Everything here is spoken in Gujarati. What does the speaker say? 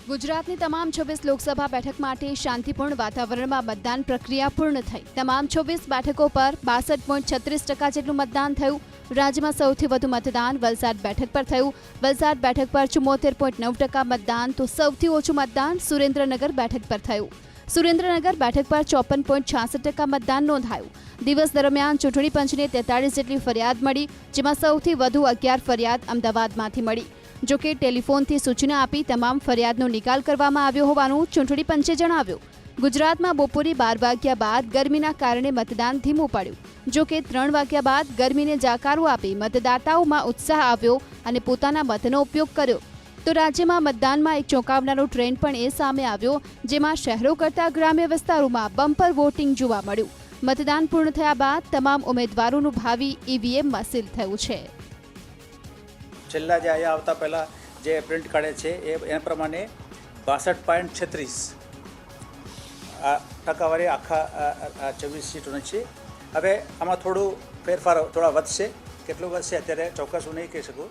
ગુજરાતની તમામ 26 લોકસભા બેઠક માટે શાંતિપૂર્ણ વાતાવરણમાં મતદાન પ્રક્રિયા પૂર્ણ થઈ। તમામ 26 બેઠકો પર 62.36% જેટલું મતદાન થયું। રાજ્યમાં સૌથી વધુ મતદાન વલસાડ બેઠક પર થયું। વલસાડ બેઠક પર 74.9% મતદાન તો સૌથી ઓછું મતદાન સુરેન્દ્રનગર બેઠક પર થયું। સુરેન્દ્રનગર બેઠક પર 54.66% મતદાન નોંધાયું। દિવસ દરમિયાન ચૂંટણી પંચને 43 જેટલી ફરિયાદ મળી, જેમાં સૌથી વધુ 11 ફરિયાદ અમદાવાદમાંથી મળી। જો કે ટેલિફોનથી સૂચના આપી તમામ ફરિયાદનો નિકાલ કરવામાં આવ્યો હોવાનું ચૂંટણી પંચે જણાવ્યું। ગુજરાતમાં બપોરે 12 વાગ્યા બાદ ગરમીના કારણે મતદાન ધીમું પડ્યું। જો કે 3 વાગ્યા બાદ ગરમીને જાકારો આપી મતદાતાઓમાં ઉત્સાહ આવ્યો અને પોતાના મતનો ઉપયોગ કર્યો। તો રાજ્યમાં મતદાનમાં એક ચોંકાવનારો ટ્રેન્ડ પણ એ સામે આવ્યો, જેમાં શહેરો કરતાં ગ્રામ્ય વિસ્તારોમાં બમ્પર વોટિંગ જોવા મળ્યું। મતદાન પૂર્ણ થયા બાદ તમામ ઉમેદવારોનું ભાવિ ઈવીએમમાં સીલ થયું છે। છેલ્લા જે અહીંયા આવતા પહેલાં જે પ્રિન્ટ કાઢે છે એ પ્રમાણે 62.36 આ ટકાવારી આખા 24 સીટોની છે। હવે આમાં થોડું ફેરફાર થોડા વધશે, કેટલું વધશે અત્યારે ચોક્કસ હું નહીં કહી શકું।